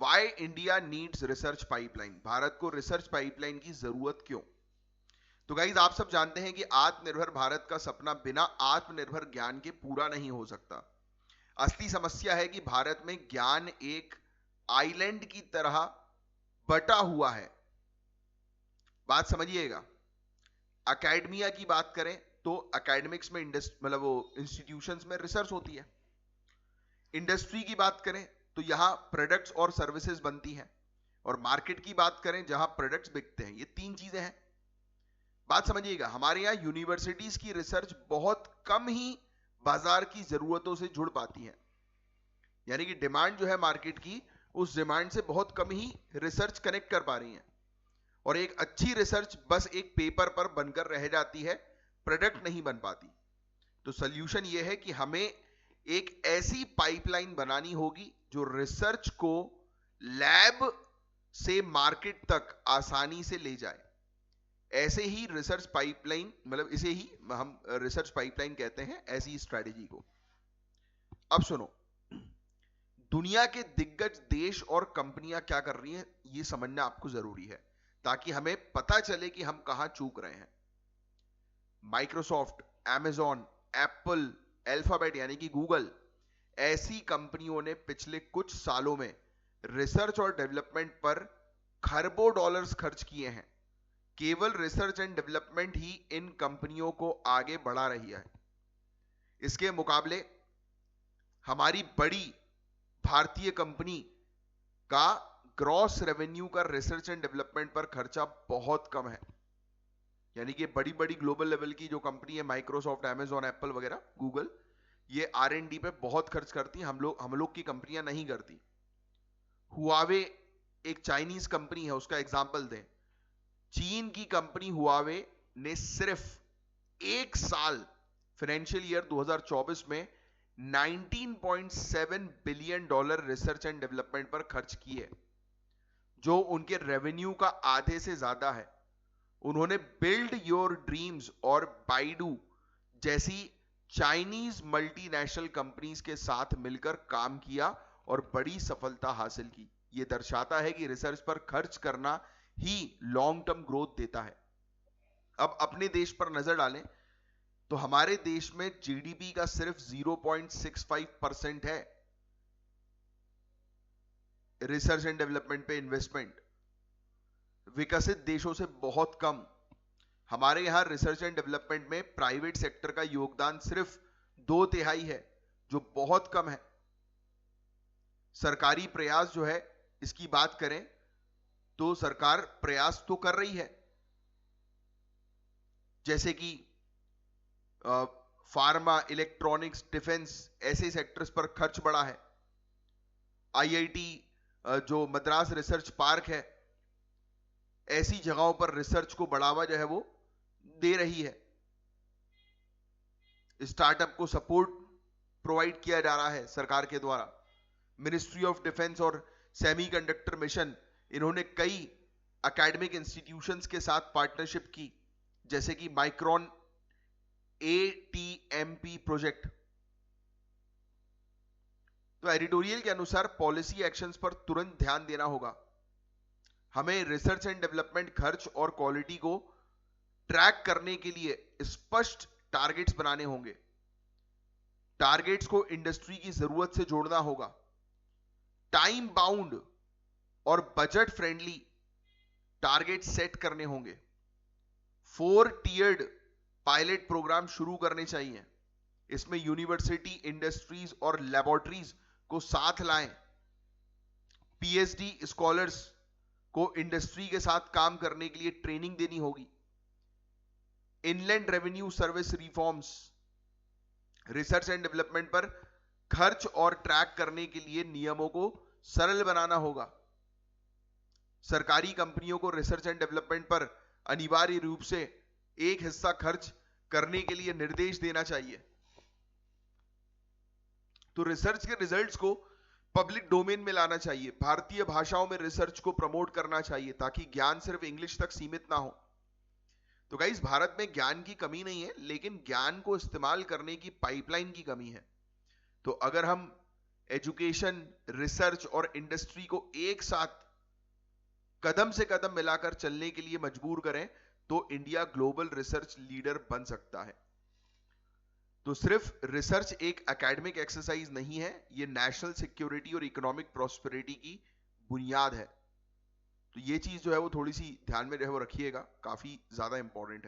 Why India needs research pipeline, Bharat को research pipeline की जरूरत क्यों? तो गाइज आप सब जानते हैं कि आत्मनिर्भर भारत का सपना बिना आत्मनिर्भर ज्ञान के पूरा नहीं हो सकता। असली समस्या है कि भारत में ज्ञान एक आइलैंड की तरह बटा हुआ है। बात समझिएगा। एकेडमिया की बात करें तो एकेडमिक्स में मतलब वो इंस्टीट्यूशंस में रिसर्च होती है। इंडस्ट्री की बात करें तो यहां प्रोडक्ट्स और सर्विसेज बनती हैं। और मार्केट की बात करें जहां प्रोडक्ट्स बिकते हैं। ये तीन चीजें हैं। बात समझिएगा, हमारे यहाँ यूनिवर्सिटीज की रिसर्च बहुत कम ही बाजार की जरूरतों से जुड़ पाती है। यानी कि डिमांड जो है मार्केट की, उस डिमांड से बहुत कम ही रिसर्च कनेक्ट कर पा रही है। और एक अच्छी रिसर्च बस एक पेपर पर बनकर रह जाती है, प्रोडक्ट नहीं बन पाती। तो सोल्यूशन यह है कि हमें एक ऐसी पाइपलाइन बनानी होगी जो रिसर्च को लैब से मार्केट तक आसानी से ले जाए। ऐसे ही रिसर्च पाइपलाइन, मतलब इसे ही हम रिसर्च पाइपलाइन कहते हैं, ऐसी स्ट्रेटेजी को। अब सुनो, दुनिया के दिग्गज देश और कंपनियां क्या कर रही हैं ये समझना आपको जरूरी है, ताकि हमें पता चले कि हम कहां चूक रहे हैं। माइक्रोसॉफ्ट, अमेजॉन, एप्पल, अल्फाबेट यानी कि गूगल, ऐसी कंपनियों ने पिछले कुछ सालों में रिसर्च और डेवलपमेंट पर खरबों डॉलर्स खर्च किए हैं। केवल रिसर्च एंड डेवलपमेंट ही इन कंपनियों को आगे बढ़ा रही है। इसके मुकाबले हमारी बड़ी भारतीय कंपनी का ग्रॉस रेवेन्यू का रिसर्च एंड डेवलपमेंट पर खर्चा बहुत कम है। यानी कि बड़ी बड़ी ग्लोबल लेवल की जो कंपनी है, माइक्रोसॉफ्ट, अमेजॉन, एप्पल वगैरह, गूगल, ये R&D पे बहुत खर्च करती है। हम लोग की कंपनियां नहीं करती। हुआवे एक चाइनीज कंपनी है, उसका एग्जांपल दें। चीन की कंपनी हुआवे ने सिर्फ एक साल फाइनेंशियल ईयर 2024 में 19.7 billion dollar research and development पर खर्च किए, जो उनके रेवेन्यू का आधे से ज्यादा है। उन्होंने बिल्ड योर ड्रीम्स और बाइडू जैसी चाइनीज मल्टीनेशनल कंपनीज के साथ मिलकर काम किया और बड़ी सफलता हासिल की। यह दर्शाता है कि रिसर्च पर खर्च करना ही लॉन्ग टर्म ग्रोथ देता है। अब अपने देश पर नजर डालें तो हमारे देश में जीडीपी का सिर्फ 0.65% है रिसर्च एंड डेवलपमेंट पे इन्वेस्टमेंट। विकसित देशों से बहुत कम। हमारे यहां रिसर्च एंड डेवलपमेंट में प्राइवेट सेक्टर का योगदान सिर्फ 2/3 है, जो बहुत कम है। सरकारी प्रयास जो है, इसकी बात करें तो सरकार प्रयास तो कर रही है, जैसे कि फार्मा, इलेक्ट्रॉनिक्स, डिफेंस, ऐसे सेक्टर्स पर खर्च बढ़ा है। आईआईटी जो मद्रास रिसर्च पार्क है, ऐसी जगहों पर रिसर्च को बढ़ावा जो है वो दे रही है। स्टार्टअप को सपोर्ट प्रोवाइड किया जा रहा है सरकार के द्वारा। मिनिस्ट्री ऑफ डिफेंस और सेमीकंडक्टर मिशन, इन्होंने कई एकेडमिक इंस्टीट्यूशंस के साथ पार्टनरशिप की, जैसे कि माइक्रोन ATMP प्रोजेक्ट। तो एडिटोरियल के अनुसार पॉलिसी एक्शंस पर तुरंत ध्यान देना होगा। हमें रिसर्च एंड डेवलपमेंट खर्च और क्वालिटी को ट्रैक करने के लिए स्पष्ट टारगेट्स बनाने होंगे। टारगेट्स को इंडस्ट्री की जरूरत से जोड़ना होगा। टाइम बाउंड और बजट फ्रेंडली टारगेट सेट करने होंगे। 4 टियर्ड पायलट प्रोग्राम शुरू करने चाहिए। इसमें यूनिवर्सिटी, इंडस्ट्रीज और लेबोरेटरीज को साथ लाएं। PhD स्कॉलर्स को इंडस्ट्री के साथ काम करने के लिए ट्रेनिंग देनी होगी। Inland revenue service reforms, research and development पर खर्च और ट्रैक करने के लिए नियमों को सरल बनाना होगा। सरकारी कंपनियों को रिसर्च एंड डेवलपमेंट पर अनिवार्य रूप से एक हिस्सा खर्च करने के लिए निर्देश देना चाहिए। तो रिसर्च के रिजल्ट्स को पब्लिक डोमेन में लाना चाहिए। भारतीय भाषाओं में रिसर्च को प्रमोट करना चाहिए, ताकि ज्ञान सिर्फ इंग्लिश तक सीमित ना हो। तो गाइस, भारत में ज्ञान की कमी नहीं है, लेकिन ज्ञान को इस्तेमाल करने की पाइपलाइन की कमी है। तो अगर हम एजुकेशन, रिसर्च और इंडस्ट्री को एक साथ कदम से कदम मिलाकर चलने के लिए मजबूर करें तो इंडिया ग्लोबल रिसर्च लीडर बन सकता है। तो सिर्फ रिसर्च एक एकेडमिक एक्सरसाइज नहीं है, ये नेशनल सिक्योरिटी और इकोनॉमिक प्रॉस्पेरिटी की बुनियाद है। तो ये चीज जो है वो थोड़ी सी ध्यान में जो है वो रखिएगा, काफी ज्यादा इंपॉर्टेंट है।